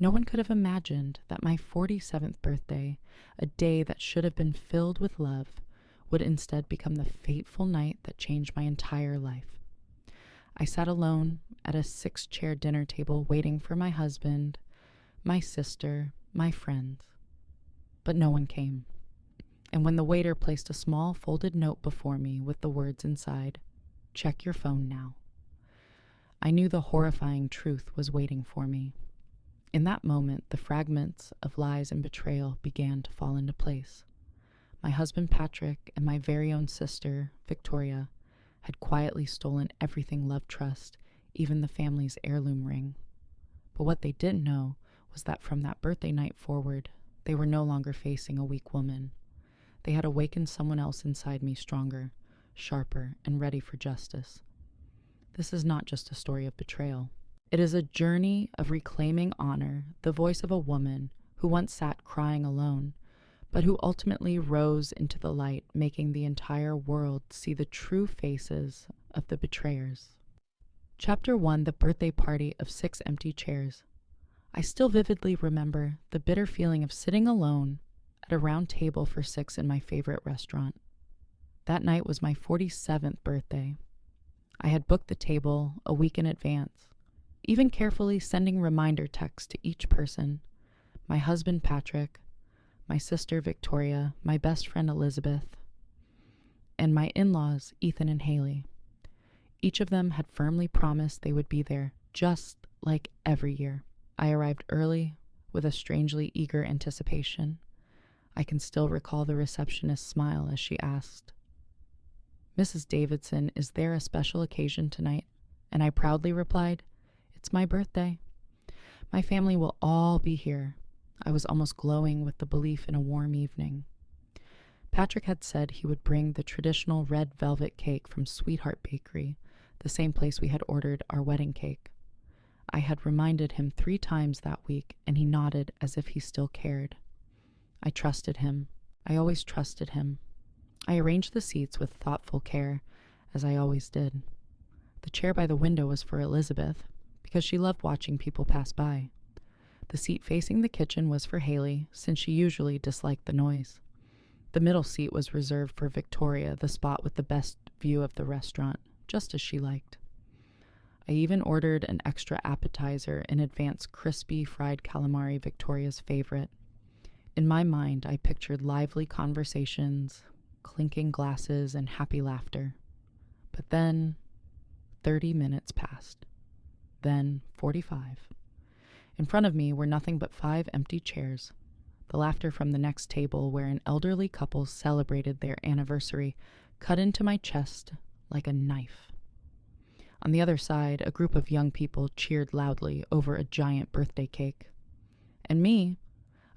No one could have imagined that my 47th birthday, a day that should have been filled with love, would instead become the fateful night that changed my entire life. I sat alone at a 6-chair dinner table waiting for my husband, my sister, my friends. But no one came. And when the waiter placed a small folded note before me with the words inside, "Check your phone now," I knew the horrifying truth was waiting for me. In that moment, the fragments of lies and betrayal began to fall into place. My husband Patrick and my very own sister, Victoria, had quietly stolen everything love trust, even the family's heirloom ring. But what they didn't know was that from that birthday night forward, they were no longer facing a weak woman. They had awakened someone else inside me stronger, sharper, and ready for justice. This is not just a story of betrayal. It is a journey of reclaiming honor, the voice of a woman who once sat crying alone, but who ultimately rose into the light, making the entire world see the true faces of the betrayers. Chapter 1: The Birthday Party of 6 Empty Chairs. I still vividly remember the bitter feeling of sitting alone at a round table for 6 in my favorite restaurant. That night was my 47th birthday. I had booked the table a week in advance, even carefully sending reminder texts to each person: my husband Patrick, my sister Victoria, my best friend Elizabeth, and my in-laws Ethan and Haley. Each of them had firmly promised they would be there, just like every year. I arrived early with a strangely eager anticipation. I can still recall the receptionist's smile as she asked, "Mrs. Davidson, is there a special occasion tonight?" And I proudly replied, "It's my birthday. My family will all be here." I was almost glowing with the belief in a warm evening. Patrick had said he would bring the traditional red velvet cake from Sweetheart Bakery, the same place we had ordered our wedding cake. I had reminded him 3 times that week, and he nodded as if he still cared. I trusted him. I always trusted him. I arranged the seats with thoughtful care, as I always did. The chair by the window was for Elizabeth, because she loved watching people pass by. The seat facing the kitchen was for Haley, since she usually disliked the noise. The middle seat was reserved for Victoria, the spot with the best view of the restaurant, just as she liked. I even ordered an extra appetizer in advance, crispy fried calamari, Victoria's favorite. In my mind, I pictured lively conversations, clinking glasses, and happy laughter. But then 30 minutes passed. Then 45. In front of me were nothing but 5 empty chairs. The laughter from the next table, where an elderly couple celebrated their anniversary, cut into my chest like a knife. On the other side, a group of young people cheered loudly over a giant birthday cake. And me,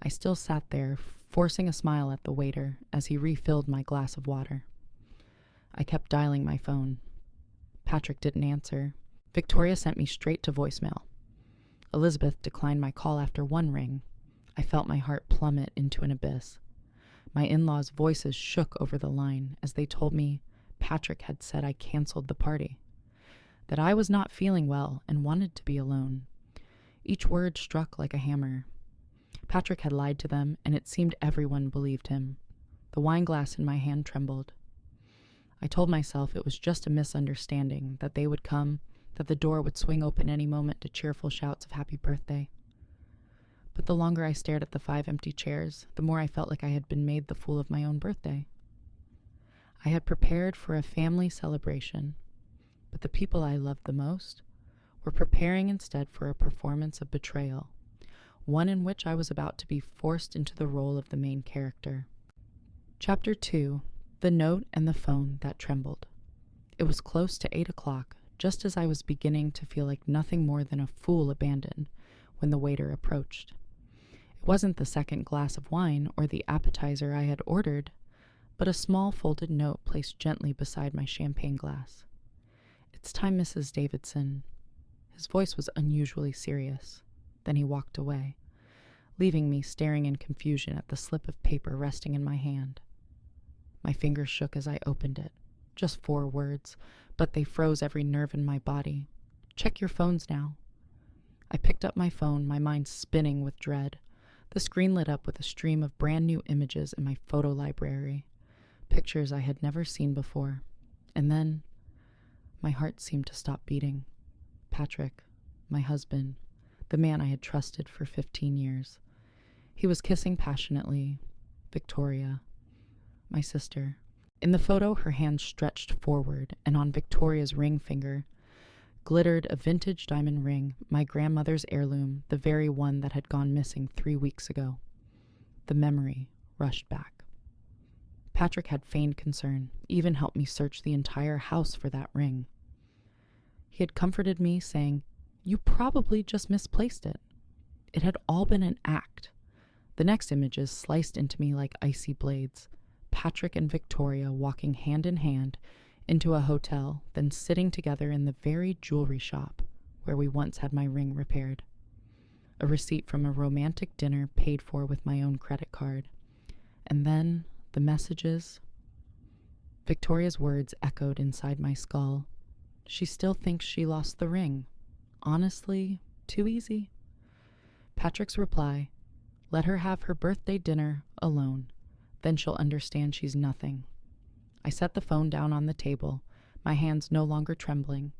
I still sat there, forcing a smile at the waiter as he refilled my glass of water. I kept dialing my phone. Patrick didn't answer. Victoria sent me straight to voicemail. Elizabeth declined my call after 1 ring. I felt my heart plummet into an abyss. My in-laws' voices shook over the line as they told me Patrick had said I canceled the party, that I was not feeling well and wanted to be alone. Each word struck like a hammer. Patrick had lied to them, and it seemed everyone believed him. The wine glass in my hand trembled. I told myself it was just a misunderstanding, that they would come, that the door would swing open any moment to cheerful shouts of happy birthday. But the longer I stared at the 5 empty chairs, the more I felt like I had been made the fool of my own birthday. I had prepared for a family celebration, but the people I loved the most were preparing instead for a performance of betrayal, one in which I was about to be forced into the role of the main character. Chapter 2: The Note and the Phone That Trembled. It was close to 8 o'clock, just as I was beginning to feel like nothing more than a fool abandoned, when the waiter approached. It wasn't the second glass of wine or the appetizer I had ordered, but a small folded note placed gently beside my champagne glass. "It's time, Mrs. Davidson." His voice was unusually serious. Then he walked away, leaving me staring in confusion at the slip of paper resting in my hand. My fingers shook as I opened it. Just 4 words, but they froze every nerve in my body. "Check your phones now." I picked up my phone, my mind spinning with dread. The screen lit up with a stream of brand new images in my photo library, pictures I had never seen before. And then my heart seemed to stop beating. Patrick, my husband, the man I had trusted for 15 years. He was kissing passionately Victoria, my sister. In the photo, her hand stretched forward, and on Victoria's ring finger glittered a vintage diamond ring, my grandmother's heirloom, the very one that had gone missing 3 weeks ago. The memory rushed back. Patrick had feigned concern, even helped me search the entire house for that ring. He had comforted me, saying, "You probably just misplaced it." It had all been an act. The next images sliced into me like icy blades. Patrick and Victoria walking hand in hand into a hotel, then sitting together in the very jewelry shop where we once had my ring repaired. A receipt from a romantic dinner paid for with my own credit card. And then the messages. Victoria's words echoed inside my skull. She still thinks she lost the ring. Honestly, too easy. Patrick's reply, "Let her have her birthday dinner alone. Then she'll understand she's nothing." I set the phone down on the table, my hands no longer trembling.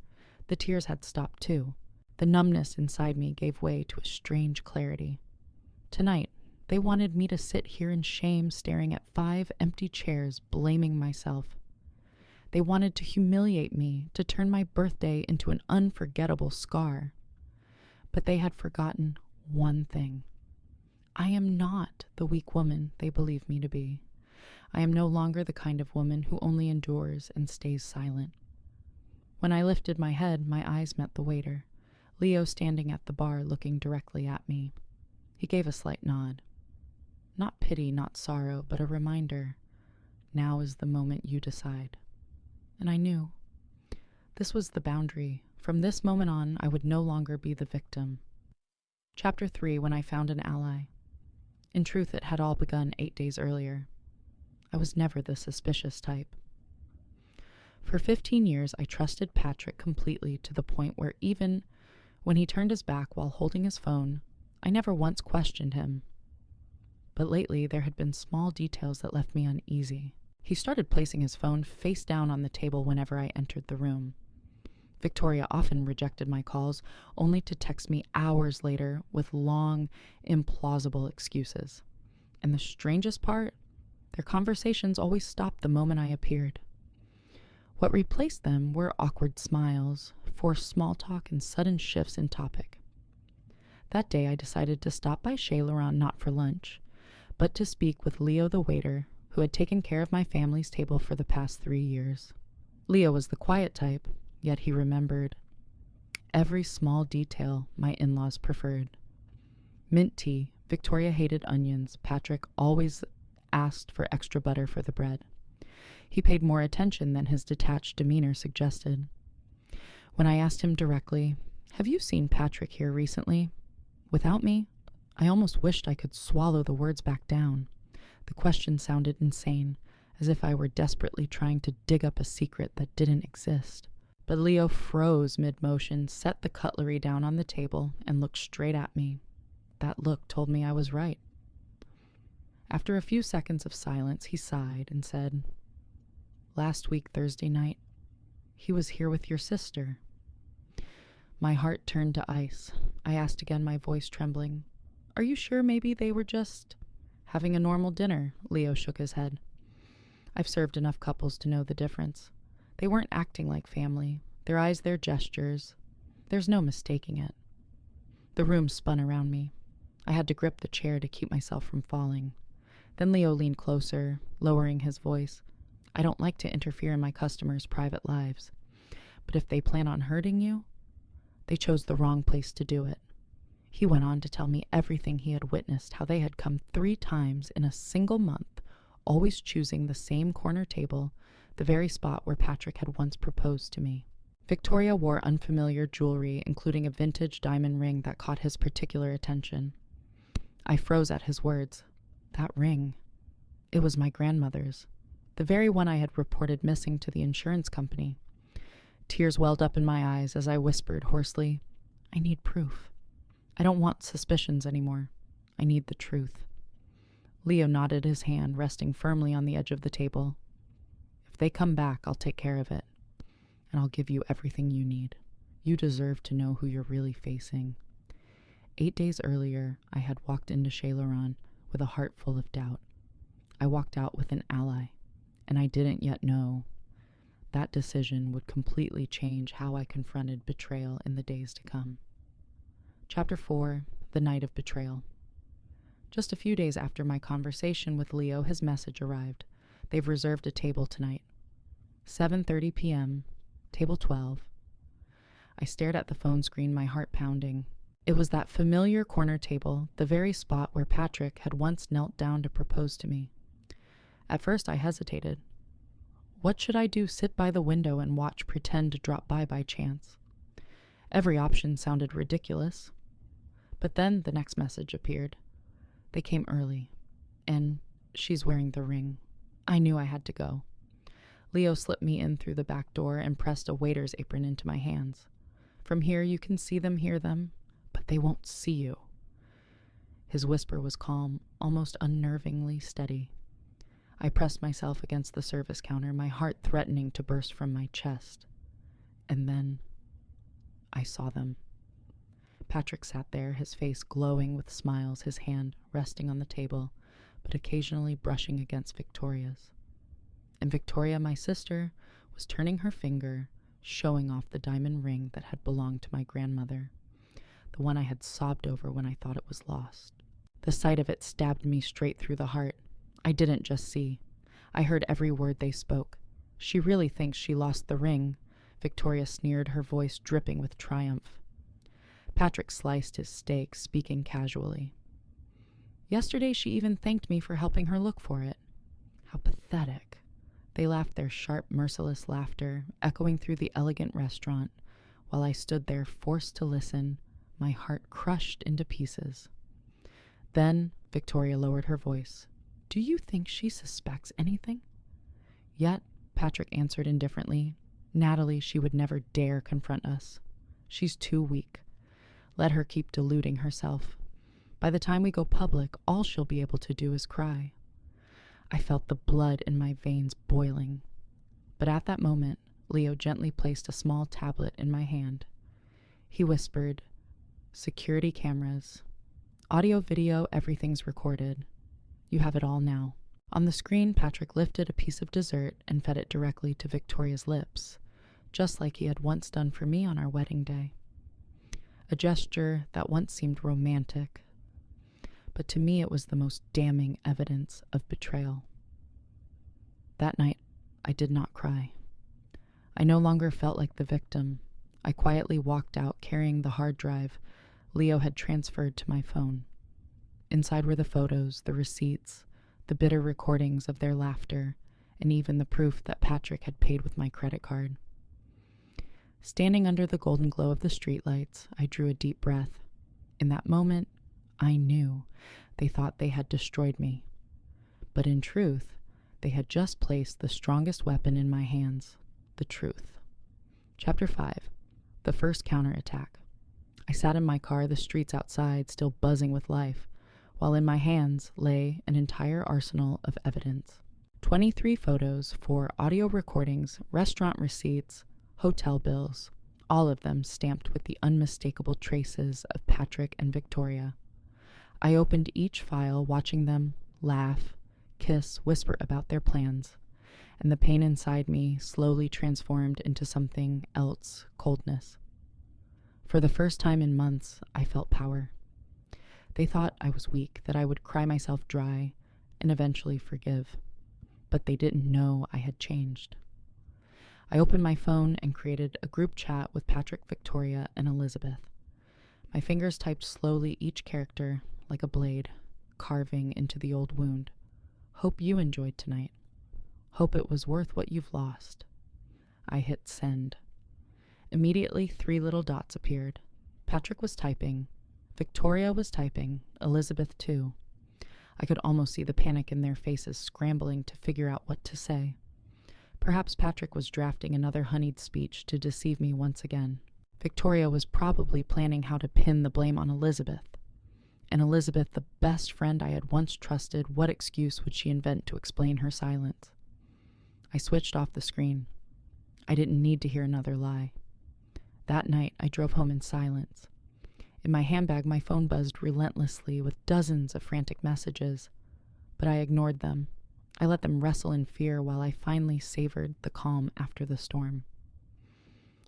The tears had stopped too. The numbness inside me gave way to a strange clarity. Tonight, they wanted me to sit here in shame, staring at 5 empty chairs, blaming myself. They wanted to humiliate me, to turn my birthday into an unforgettable scar. But they had forgotten one thing. I am not the weak woman they believe me to be. I am no longer the kind of woman who only endures and stays silent. When I lifted my head, my eyes met the waiter, Leo standing at the bar looking directly at me. He gave a slight nod. Not pity, not sorrow, but a reminder. Now is the moment you decide. And I knew. This was the boundary. From this moment on, I would no longer be the victim. Chapter 3, When I Found an Ally. In truth, it had all begun 8 days earlier. I was never the suspicious type. For 15 years, I trusted Patrick completely to the point where even when he turned his back while holding his phone, I never once questioned him. But lately, there had been small details that left me uneasy. He started placing his phone face down on the table whenever I entered the room. Victoria often rejected my calls, only to text me hours later with long, implausible excuses. And the strangest part, their conversations always stopped the moment I appeared. What replaced them were awkward smiles, forced small talk, and sudden shifts in topic. That day I decided to stop by Chez Laurent not for lunch, but to speak with Leo the waiter, who had taken care of my family's table for the past 3 years. Leo was the quiet type, yet he remembered every small detail my in-laws preferred. Mint tea, Victoria hated onions, Patrick always asked for extra butter for the bread. He paid more attention than his detached demeanor suggested. When I asked him directly, "Have you seen Patrick here recently?" Without me, I almost wished I could swallow the words back down. The question sounded insane, as if I were desperately trying to dig up a secret that didn't exist. But Leo froze mid-motion, set the cutlery down on the table, and looked straight at me. That look told me I was right. After a few seconds of silence, he sighed and said, "Last week, Thursday night, he was here with your sister." My heart turned to ice. I asked again, my voice trembling, "Are you sure maybe they were just having a normal dinner?" Leo shook his head. I've served enough couples to know the difference. They weren't acting like family. Their eyes, their gestures. There's no mistaking it. The room spun around me. I had to grip the chair to keep myself from falling. Then Leo leaned closer, lowering his voice. "I don't like to interfere in my customers' private lives. But if they plan on hurting you, they chose the wrong place to do it." He went on to tell me everything he had witnessed, how they had come 3 times in a single month, always choosing the same corner table, the very spot where Patrick had once proposed to me. Victoria wore unfamiliar jewelry, including a vintage diamond ring that caught his particular attention. I froze at his words. That ring. It was my grandmother's, the very one I had reported missing to the insurance company. Tears welled up in my eyes as I whispered hoarsely, "I need proof." I don't want suspicions anymore. I need the truth. Leo nodded his hand, resting firmly on the edge of the table. If they come back, I'll take care of it, and I'll give you everything you need. You deserve to know who you're really facing. 8 days earlier, I had walked into Chez Laurent with a heart full of doubt. I walked out with an ally, and I didn't yet know that decision would completely change how I confronted betrayal in the days to come. Chapter 4, The Night of Betrayal. Just a few days after my conversation with Leo, his message arrived. They've reserved a table tonight. 7:30 p.m., table 12. I stared at the phone screen, my heart pounding. It was that familiar corner table, the very spot where Patrick had once knelt down to propose to me. At first I hesitated. What should I do? Sit by the window and watch, pretend to drop by chance? Every option sounded ridiculous. But then the next message appeared. They came early, and she's wearing the ring. I knew I had to go. Leo slipped me in through the back door and pressed a waiter's apron into my hands. From here you can see them, hear them, but they won't see you. His whisper was calm, almost unnervingly steady. I pressed myself against the service counter, my heart threatening to burst from my chest. And then I saw them. Patrick sat there, his face glowing with smiles, his hand resting on the table, but occasionally brushing against Victoria's. And Victoria, my sister, was turning her finger, showing off the diamond ring that had belonged to my grandmother, the one I had sobbed over when I thought it was lost. The sight of it stabbed me straight through the heart. I didn't just see. I heard every word they spoke. She really thinks she lost the ring, Victoria sneered, her voice dripping with triumph. Patrick sliced his steak, speaking casually. Yesterday she even thanked me for helping her look for it. How pathetic. They laughed their sharp, merciless laughter, echoing through the elegant restaurant, while I stood there forced to listen, my heart crushed into pieces. Then Victoria lowered her voice. Do you think she suspects anything? Yet, Patrick answered indifferently, Natalie, she would never dare confront us. She's too weak. Let her keep deluding herself. By the time we go public, all she'll be able to do is cry. I felt the blood in my veins boiling. But at that moment, Leo gently placed a small tablet in my hand. He whispered, Security cameras. Audio, video, everything's recorded. You have it all now. On the screen, Patrick lifted a piece of dessert and fed it directly to Victoria's lips, just like he had once done for me on our wedding day. A gesture that once seemed romantic, but to me it was the most damning evidence of betrayal. That night, I did not cry. I no longer felt like the victim. I quietly walked out carrying the hard drive Leo had transferred to my phone. Inside were the photos, the receipts, the bitter recordings of their laughter, and even the proof that Patrick had paid with my credit card. Standing under the golden glow of the streetlights, I drew a deep breath. In that moment, I knew they thought they had destroyed me. But in truth, they had just placed the strongest weapon in my hands, the truth. Chapter 5. The First Counterattack. I sat in my car, the streets outside still buzzing with life, while in my hands lay an entire arsenal of evidence. 23 photos, 4 audio recordings, restaurant receipts, hotel bills, all of them stamped with the unmistakable traces of Patrick and Victoria. I opened each file, watching them laugh, kiss, whisper about their plans, and the pain inside me slowly transformed into something else, coldness. For the first time in months, I felt power. They thought I was weak, that I would cry myself dry and eventually forgive. But they didn't know I had changed. I opened my phone and created a group chat with Patrick, Victoria, and Elizabeth. My fingers typed slowly each character, like a blade, carving into the old wound. Hope you enjoyed tonight. Hope it was worth what you've lost. I hit send. Immediately, 3 little dots appeared. Patrick was typing. Victoria was typing. Elizabeth, too. I could almost see the panic in their faces, scrambling to figure out what to say. Perhaps Patrick was drafting another honeyed speech to deceive me once again. Victoria was probably planning how to pin the blame on Elizabeth. And Elizabeth, the best friend I had once trusted, what excuse would she invent to explain her silence? I switched off the screen. I didn't need to hear another lie. That night, I drove home in silence. In my handbag, my phone buzzed relentlessly with dozens of frantic messages, but I ignored them. I let them wrestle in fear while I finally savored the calm after the storm.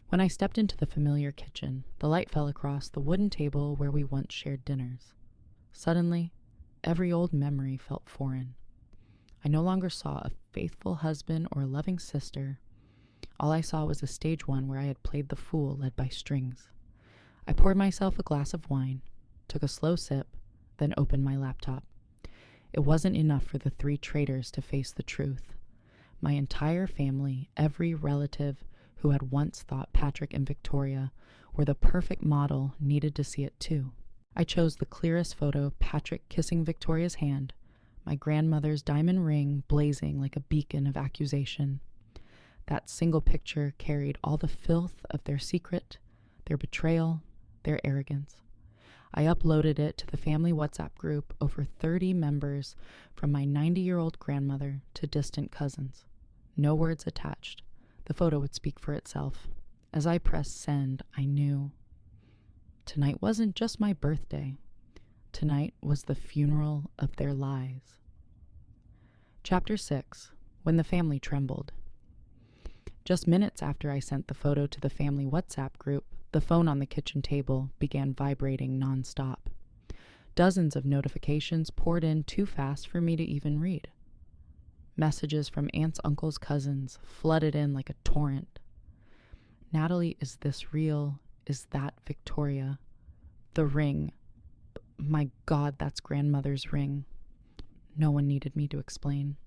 When I stepped into the familiar kitchen, the light fell across the wooden table where we once shared dinners. Suddenly, every old memory felt foreign. I no longer saw a faithful husband or a loving sister. All I saw was a stage one where I had played the fool led by strings. I poured myself a glass of wine, took a slow sip, then opened my laptop. It wasn't enough for the 3 traitors to face the truth. My entire family, every relative who had once thought Patrick and Victoria were the perfect model, needed to see it too. I chose the clearest photo, Patrick kissing Victoria's hand, my grandmother's diamond ring blazing like a beacon of accusation. That single picture carried all the filth of their secret, their betrayal, their arrogance. I uploaded it to the family WhatsApp group, over 30 members, from my 90-year-old grandmother to distant cousins. No words attached. The photo would speak for itself. As I pressed send, I knew. Tonight wasn't just my birthday. Tonight was the funeral of their lies. Chapter 6. When the family trembled. Just minutes after I sent the photo to the family WhatsApp group, the phone on the kitchen table began vibrating nonstop. Dozens of notifications poured in too fast for me to even read. Messages from aunts, uncles, cousins flooded in like a torrent. Natalie, is this real? Is that Victoria? The ring. My God, that's grandmother's ring. No one needed me to explain.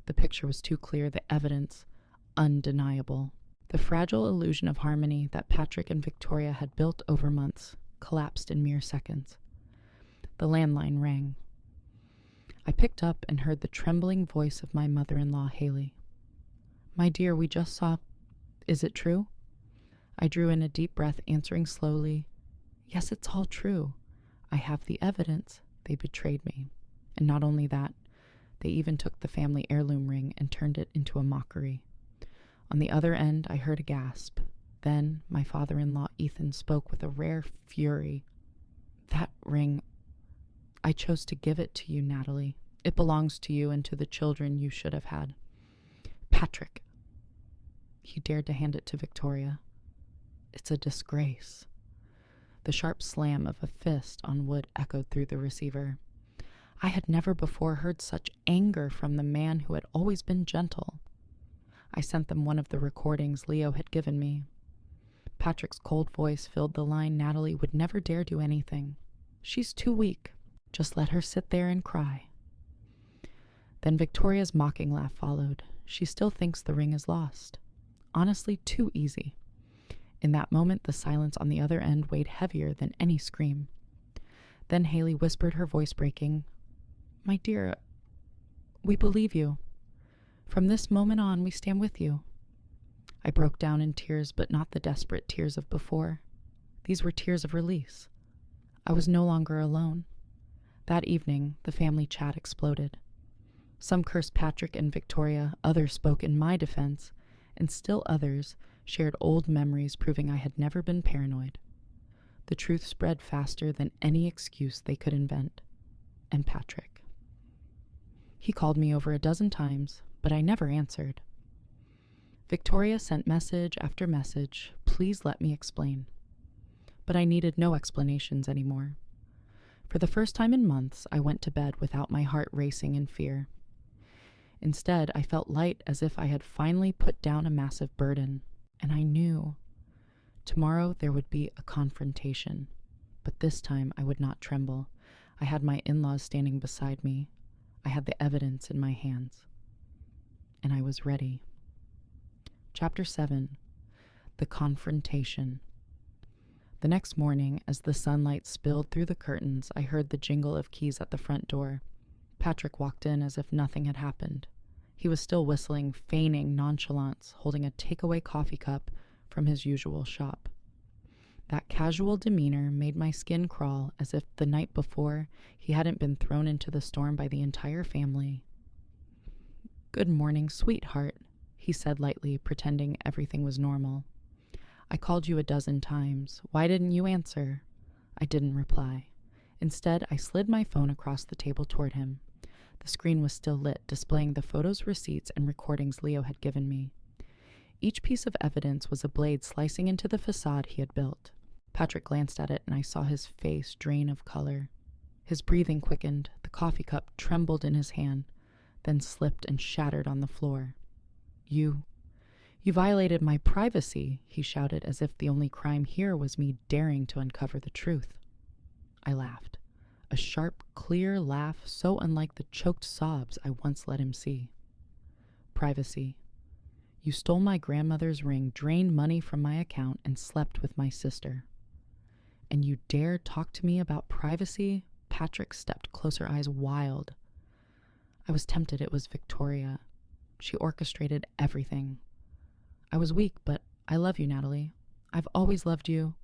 The picture was too clear, the evidence undeniable. The fragile illusion of harmony that Patrick and Victoria had built over months collapsed in mere seconds. The landline rang. I picked up and heard the trembling voice of my mother-in-law, Haley. "My dear, we just saw... Is it true?" I drew in a deep breath, answering slowly, "Yes, it's all true. I have the evidence. They betrayed me. And not only that, they even took the family heirloom ring and turned it into a mockery." On the other end, I heard a gasp. Then my father-in-law, Ethan, spoke with a rare fury. "That ring... I chose to give it to you, Natalie. It belongs to you and to the children you should have had. Patrick." He dared to hand it to Victoria. "It's a disgrace." The sharp slam of a fist on wood echoed through the receiver. I had never before heard such anger from the man who had always been gentle. I sent them one of the recordings Leo had given me. Patrick's cold voice filled the line, "Natalie would never dare do anything. She's too weak. Just let her sit there and cry." Then Victoria's mocking laugh followed. "She still thinks the ring is lost. Honestly, too easy." In that moment, the silence on the other end weighed heavier than any scream. Then Haley whispered, her voice breaking, "My dear, we believe you. From this moment on, we stand with you." I broke down in tears, but not the desperate tears of before. These were tears of release. I was no longer alone. That evening, the family chat exploded. Some cursed Patrick and Victoria, others spoke in my defense, and still others shared old memories proving I had never been paranoid. The truth spread faster than any excuse they could invent. And Patrick. He called me over a dozen times, but I never answered. Victoria sent message after message, "Please let me explain." But I needed no explanations anymore. For the first time in months, I went to bed without my heart racing in fear. Instead, I felt light, as if I had finally put down a massive burden. And I knew tomorrow there would be a confrontation. But this time I would not tremble. I had my in-laws standing beside me. I had the evidence in my hands. And I was ready. Chapter 7. The Confrontation. The next morning, as the sunlight spilled through the curtains, I heard the jingle of keys at the front door. Patrick walked in as if nothing had happened. He was still whistling, feigning nonchalance, holding a takeaway coffee cup from his usual shop. That casual demeanor made my skin crawl as if the night before he hadn't been thrown into the storm by the entire family. "Good morning, sweetheart," he said lightly, pretending everything was normal. "I called you a dozen times. Why didn't you answer?" I didn't reply. Instead, I slid my phone across the table toward him. The screen was still lit, displaying the photos, receipts, and recordings Leo had given me. Each piece of evidence was a blade slicing into the facade he had built. Patrick glanced at it, and I saw his face drain of color. His breathing quickened. The coffee cup trembled in his hand, then slipped and shattered on the floor. You violated my privacy," he shouted, as if the only crime here was me daring to uncover the truth. I laughed. A sharp, clear laugh so unlike the choked sobs I once let him see. "Privacy. You stole my grandmother's ring, drained money from my account, and slept with my sister. And you dare talk to me about privacy?" Patrick stepped closer, eyes wild. I was tempted it was Victoria. She orchestrated everything. "I was weak, but I love you, Natalie. I've always loved you."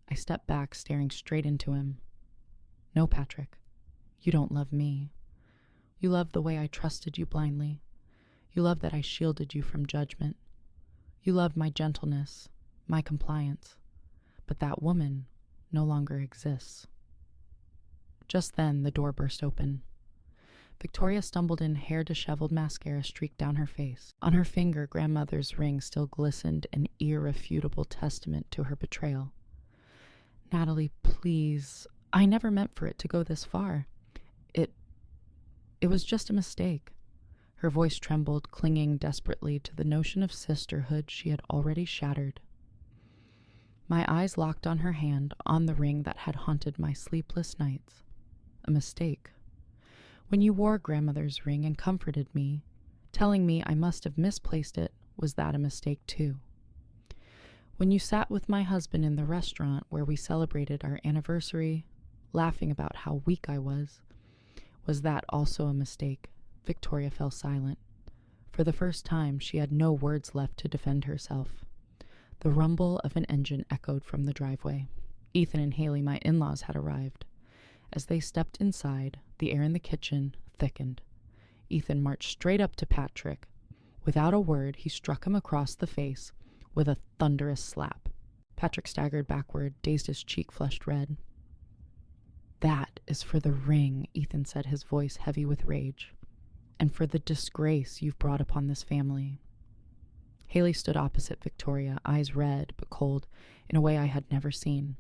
I stepped back, staring straight into him. "No, Patrick, you don't love me. You love the way I trusted you blindly. You love that I shielded you from judgment. You love my gentleness, my compliance. But that woman no longer exists." Just then, the door burst open. Victoria stumbled in, hair disheveled, mascara streaked down her face. On her finger, grandmother's ring still glistened, an irrefutable testament to her betrayal. "Natalie, please. I never meant for it to go this far. It was just a mistake." Her voice trembled, clinging desperately to the notion of sisterhood she had already shattered. My eyes locked on her hand, on the ring that had haunted my sleepless nights. A mistake. When you wore grandmother's ring and comforted me, telling me I must have misplaced it, was that a mistake too? When you sat with my husband in the restaurant where we celebrated our anniversary, laughing about how weak I was that also a mistake? Victoria fell silent. For the first time, she had no words left to defend herself. The rumble of an engine echoed from the driveway. Ethan and Haley, my in-laws, had arrived. As they stepped inside, the air in the kitchen thickened. Ethan marched straight up to Patrick. Without a word, he struck him across the face with a thunderous slap. Patrick staggered backward, dazed, his cheek flushed red. "That is for the ring," Ethan said, his voice heavy with rage. "And for the disgrace you've brought upon this family." Haley stood opposite Victoria, eyes red but cold, in a way I had never seen.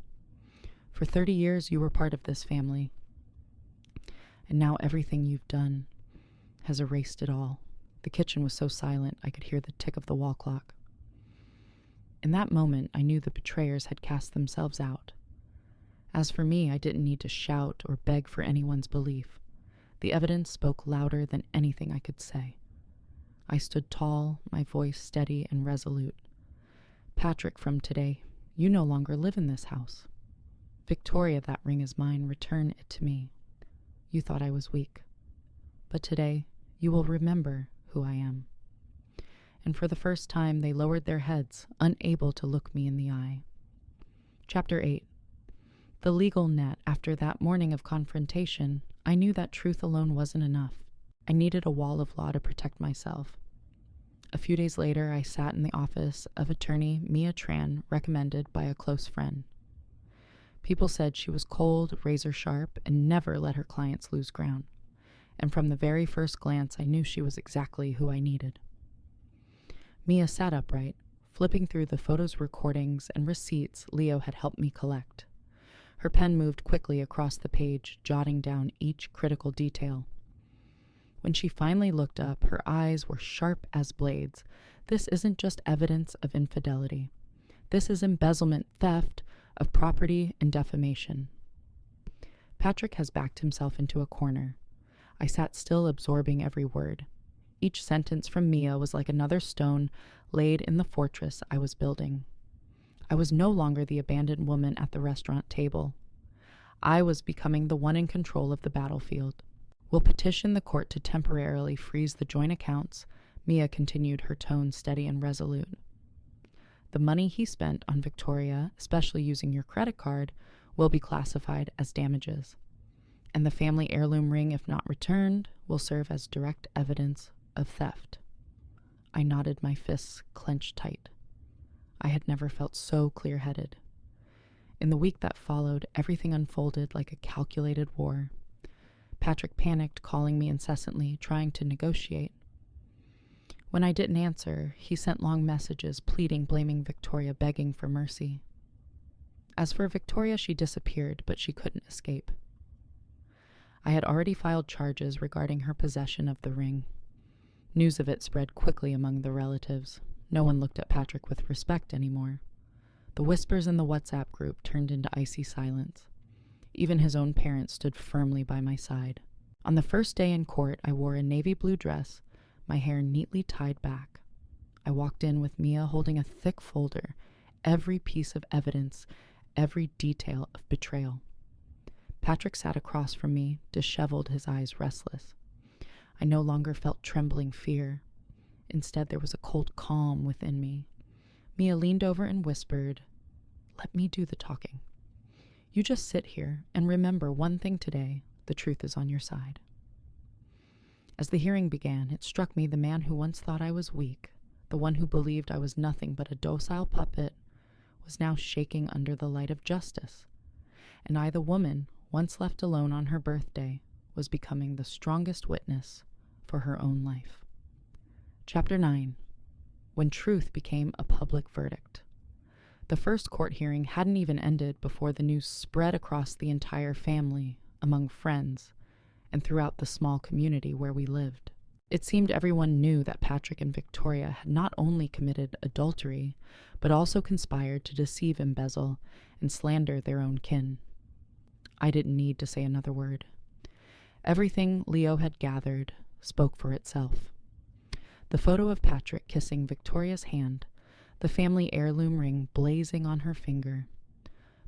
"For 30 years you were part of this family. And now everything you've done has erased it all." The kitchen was so silent I could hear the tick of the wall clock. In that moment, I knew the betrayers had cast themselves out. As for me, I didn't need to shout or beg for anyone's belief. The evidence spoke louder than anything I could say. I stood tall, my voice steady and resolute. "Patrick, from today, you no longer live in this house. Victoria, that ring is mine. Return it to me. You thought I was weak. But today, you will remember who I am." And for the first time, they lowered their heads, unable to look me in the eye. Chapter 8. The legal net. After that morning of confrontation, I knew that truth alone wasn't enough. I needed a wall of law to protect myself. A few days later, I sat in the office of attorney Mia Tran, recommended by a close friend. People said she was cold, razor sharp, and never let her clients lose ground. And from the very first glance, I knew she was exactly who I needed. Mia sat upright, flipping through the photos, recordings, and receipts Leo had helped me collect. Her pen moved quickly across the page, jotting down each critical detail. When she finally looked up, her eyes were sharp as blades. "This isn't just evidence of infidelity. This is embezzlement, theft of property, and defamation." Patrick has backed himself into a corner. I sat still, absorbing every word. Each sentence from Mia was like another stone laid in the fortress I was building. I was no longer the abandoned woman at the restaurant table. I was becoming the one in control of the battlefield. "We'll petition the court to temporarily freeze the joint accounts," Mia continued, her tone steady and resolute. The money he spent on Victoria, especially using your credit card, will be classified as damages. And the family heirloom ring, if not returned, will serve as direct evidence of theft. I nodded, my fists clenched tight. I had never felt so clear-headed. In the week that followed, everything unfolded like a calculated war. Patrick panicked, calling me incessantly, trying to negotiate. When I didn't answer, he sent long messages, pleading, blaming Victoria, begging for mercy. As for Victoria, she disappeared, but she couldn't escape. I had already filed charges regarding her possession of the ring. News of it spread quickly among the relatives. No one looked at Patrick with respect anymore. The whispers in the WhatsApp group turned into icy silence. Even his own parents stood firmly by my side. On the first day in court, I wore a navy blue dress, my hair neatly tied back. I walked in with Mia holding a thick folder, every piece of evidence, every detail of betrayal. Patrick sat across from me, disheveled, his eyes restless. I no longer felt trembling fear. Instead, there was a cold calm within me. Mia leaned over and whispered, "Let me do the talking. You just sit here and remember one thing today, the truth is on your side." As the hearing began, it struck me the man who once thought I was weak, the one who believed I was nothing but a docile puppet, was now shaking under the light of justice. And I, the woman, once left alone on her birthday, was becoming the strongest witness for her own life. Chapter 9. When truth became a public verdict. The first court hearing hadn't even ended before the news spread across the entire family, among friends, and throughout the small community where we lived. It seemed everyone knew that Patrick and Victoria had not only committed adultery, but also conspired to deceive, embezzle, and slander their own kin. I didn't need to say another word. Everything Leo had gathered spoke for itself. The photo of Patrick kissing Victoria's hand, the family heirloom ring blazing on her finger,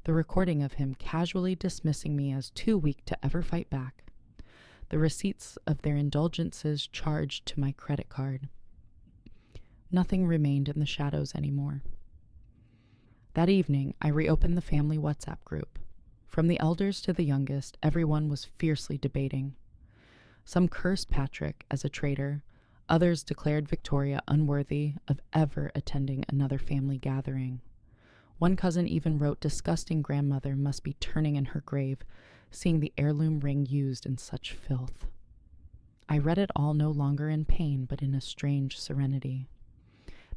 the recording of him casually dismissing me as too weak to ever fight back, the receipts of their indulgences charged to my credit card. Nothing remained in the shadows anymore. That evening, I reopened the family WhatsApp group. From the elders to the youngest, everyone was fiercely debating. Some cursed Patrick as a traitor, others declared Victoria unworthy of ever attending another family gathering. One cousin even wrote disgusting grandmother must be turning in her grave, seeing the heirloom ring used in such filth. I read it all no longer in pain, but in a strange serenity.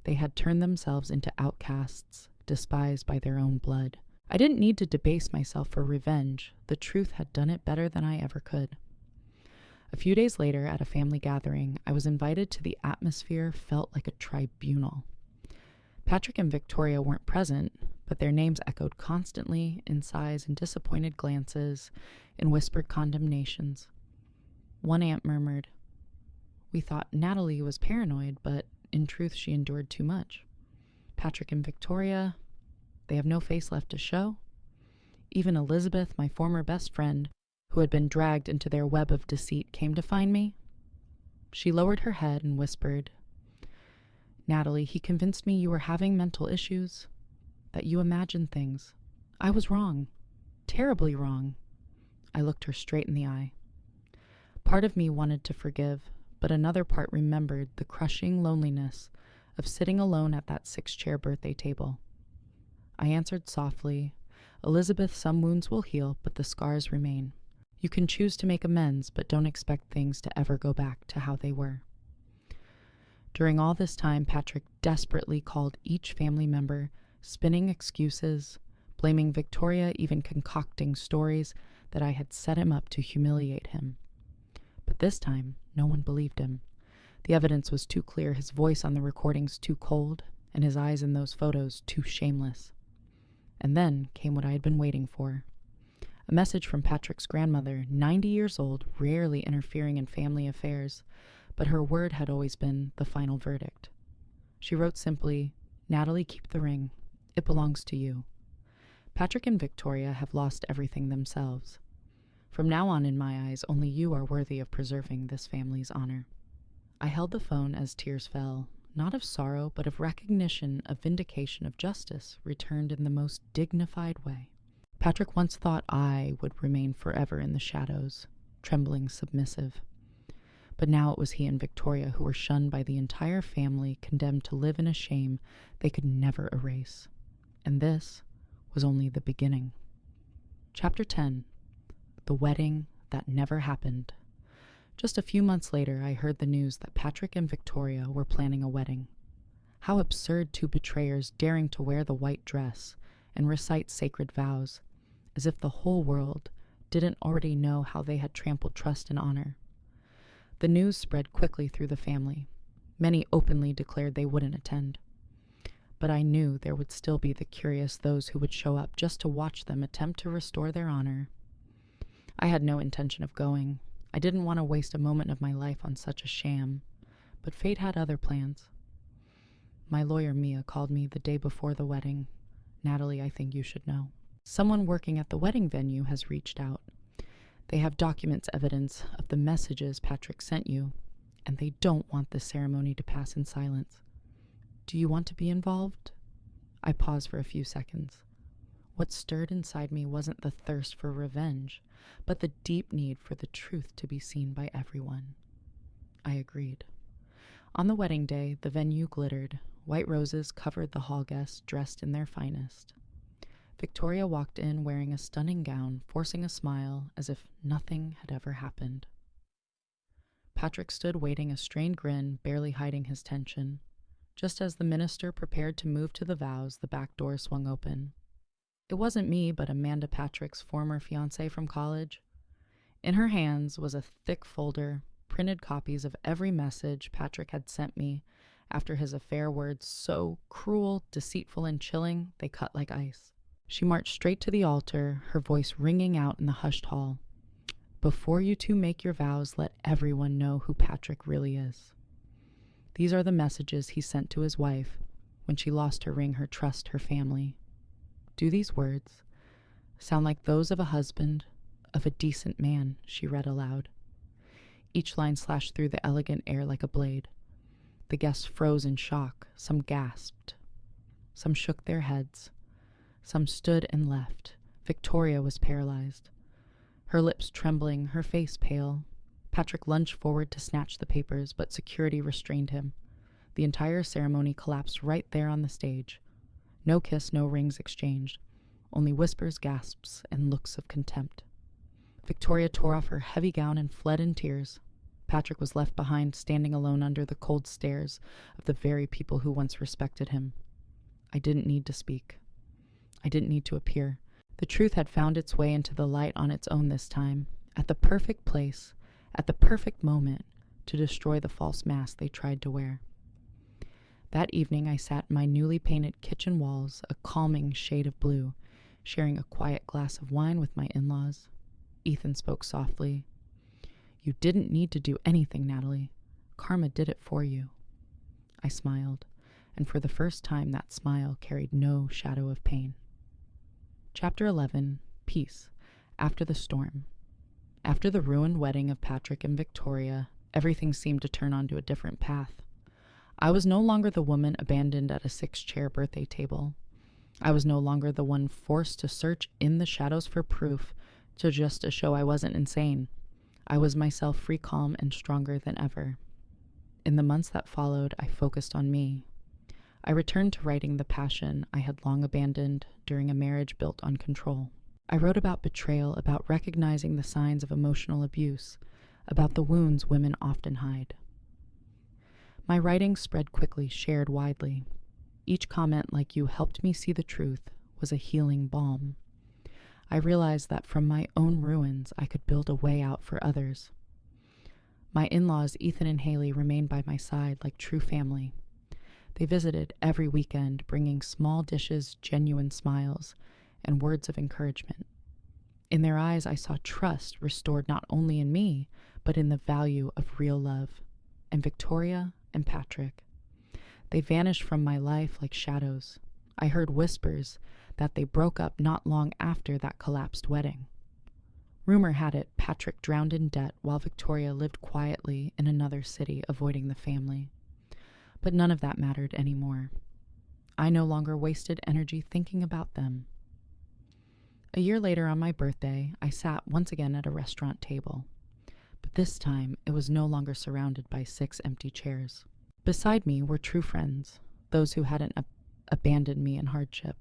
They had turned themselves into outcasts, despised by their own blood. I didn't need to debase myself for revenge. The truth had done it better than I ever could. A few days later, at a family gathering, I was invited to the atmosphere felt like a tribunal. Patrick and Victoria weren't present, but their names echoed constantly in sighs and disappointed glances, in whispered condemnations. One aunt murmured, "We thought Natalie was paranoid, but in truth she endured too much. Patrick and Victoria, they have no face left to show. Even Elizabeth, my former best friend, who had been dragged into their web of deceit, came to find me." She lowered her head and whispered, "Natalie, he convinced me you were having mental issues, that you imagined things. I was wrong, terribly wrong." I looked her straight in the eye. Part of me wanted to forgive, but another part remembered the crushing loneliness of sitting alone at that 6-chair birthday table. I answered softly, "Elizabeth, some wounds will heal, but the scars remain. You can choose to make amends, but don't expect things to ever go back to how they were." During all this time, Patrick desperately called each family member, spinning excuses, blaming Victoria, even concocting stories that I had set him up to humiliate him. But this time, no one believed him. The evidence was too clear, his voice on the recordings too cold, and his eyes in those photos too shameless. And then came what I had been waiting for. A message from Patrick's grandmother, 90 years old, rarely interfering in family affairs, but her word had always been the final verdict. She wrote simply, "Natalie, keep the ring. It belongs to you. Patrick and Victoria have lost everything themselves. From now on, in my eyes, only you are worthy of preserving this family's honor." I held the phone as tears fell, not of sorrow, but of recognition, of vindication, of justice, returned in the most dignified way. Patrick once thought I would remain forever in the shadows, trembling submissive. But now it was he and Victoria who were shunned by the entire family, condemned to live in a shame they could never erase. And this was only the beginning. Chapter 10. The Wedding That Never Happened. Just a few months later, I heard the news that Patrick and Victoria were planning a wedding. How absurd, two betrayers daring to wear the white dress and recite sacred vows, as if the whole world didn't already know how they had trampled trust and honor. The news spread quickly through the family. Many openly declared they wouldn't attend. But I knew there would still be the curious, those who would show up just to watch them attempt to restore their honor. I had no intention of going. I didn't want to waste a moment of my life on such a sham, but fate had other plans. My lawyer, Mia, called me the day before the wedding. Natalie, I think you should know. Someone working at the wedding venue has reached out. They have documents evidence of the messages Patrick sent you, and they don't want the ceremony to pass in silence. Do you want to be involved? I paused for a few seconds. What stirred inside me wasn't the thirst for revenge, but the deep need for the truth to be seen by everyone. I agreed. On the wedding day, the venue glittered. White roses covered the hall guests dressed in their finest. Victoria walked in wearing a stunning gown, forcing a smile as if nothing had ever happened. Patrick stood waiting, a strained grin, barely hiding his tension. Just as the minister prepared to move to the vows, the back door swung open. It wasn't me, but Amanda, Patrick's former fiancée from college. In her hands was a thick folder, printed copies of every message Patrick had sent me after his affair, words so cruel, deceitful, and chilling they cut like ice. She marched straight to the altar, her voice ringing out in the hushed hall. Before you two make your vows, let everyone know who Patrick really is. These are the messages he sent to his wife when she lost her ring, her trust, her family. Do these words sound like those of a husband, of a decent man? She read aloud. Each line slashed through the elegant air like a blade. The guests froze in shock. Some gasped. Some shook their heads. Some stood and left. Victoria was paralyzed. Her lips trembling, her face pale. Patrick lunged forward to snatch the papers, but security restrained him. The entire ceremony collapsed right there on the stage. No kiss, no rings exchanged. Only whispers, gasps, and looks of contempt. Victoria tore off her heavy gown and fled in tears. Patrick was left behind, standing alone under the cold stares of the very people who once respected him. I didn't need to speak. I didn't need to appear. The truth had found its way into the light on its own this time, at the perfect place, at the perfect moment, to destroy the false mask they tried to wear. That evening I sat in my newly painted kitchen walls, a calming shade of blue, sharing a quiet glass of wine with my in-laws. Ethan spoke softly. You didn't need to do anything, Natalie. Karma did it for you. I smiled, and for the first time that smile carried no shadow of pain. Chapter 11. Peace. After the storm. After the ruined wedding of Patrick and Victoria, everything seemed to turn onto a different path. I was no longer the woman abandoned at a 6-chair birthday table. I was no longer the one forced to search in the shadows for proof just to show I wasn't insane. I was myself, free, calm, and stronger than ever. In the months that followed, I focused on me. I returned to writing the passion I had long abandoned during a marriage built on control. I wrote about betrayal, about recognizing the signs of emotional abuse, about the wounds women often hide. My writing spread quickly, shared widely. Each comment, like you helped me see the truth, was a healing balm. I realized that from my own ruins, I could build a way out for others. My in-laws, Ethan and Haley, remained by my side like true family. They visited every weekend, bringing small dishes, genuine smiles, and words of encouragement. In their eyes, I saw trust restored not only in me, but in the value of real love. And Victoria and Patrick, they vanished from my life like shadows. I heard whispers that they broke up not long after that collapsed wedding. Rumor had it Patrick drowned in debt while Victoria lived quietly in another city, avoiding the family. But none of that mattered anymore. I no longer wasted energy thinking about them. A year later on my birthday, I sat once again at a restaurant table. But this time, it was no longer surrounded by 6 empty chairs. Beside me were true friends, those who hadn't abandoned me in hardship.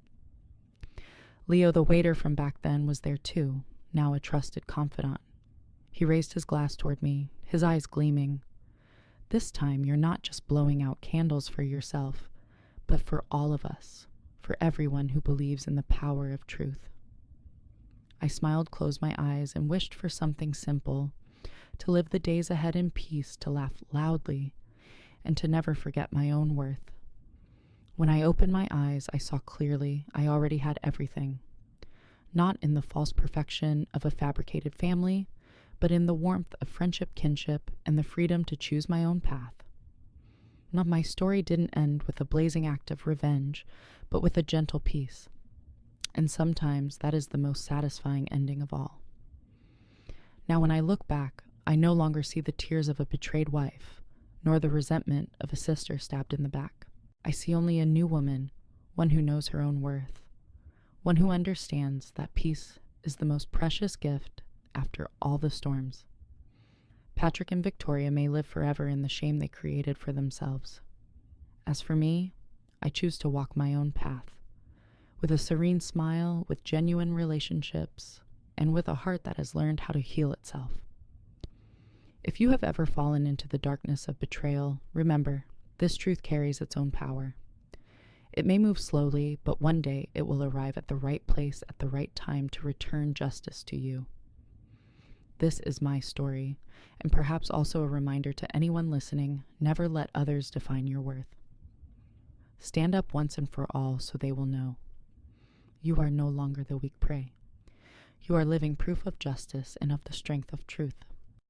Leo, the waiter from back then, was there too, now a trusted confidant. He raised his glass toward me, his eyes gleaming. This time, you're not just blowing out candles for yourself, but for all of us, for everyone who believes in the power of truth. I smiled, closed my eyes, and wished for something simple, to live the days ahead in peace, to laugh loudly, and to never forget my own worth. When I opened my eyes, I saw clearly I already had everything, not in the false perfection of a fabricated family, but in the warmth of friendship, kinship, and the freedom to choose my own path. Now, my story didn't end with a blazing act of revenge, but with a gentle peace. And sometimes that is the most satisfying ending of all. Now, when I look back, I no longer see the tears of a betrayed wife, nor the resentment of a sister stabbed in the back. I see only a new woman, one who knows her own worth, one who understands that peace is the most precious gift after all the storms. Patrick and Victoria may live forever in the shame they created for themselves. As for me, I choose to walk my own path, with a serene smile, with genuine relationships, and with a heart that has learned how to heal itself. If you have ever fallen into the darkness of betrayal, remember, this truth carries its own power. It may move slowly, but one day it will arrive at the right place at the right time to return justice to you. This is my story, and perhaps also a reminder to anyone listening, never let others define your worth. Stand up once and for all so they will know. You are no longer the weak prey. You are living proof of justice and of the strength of truth.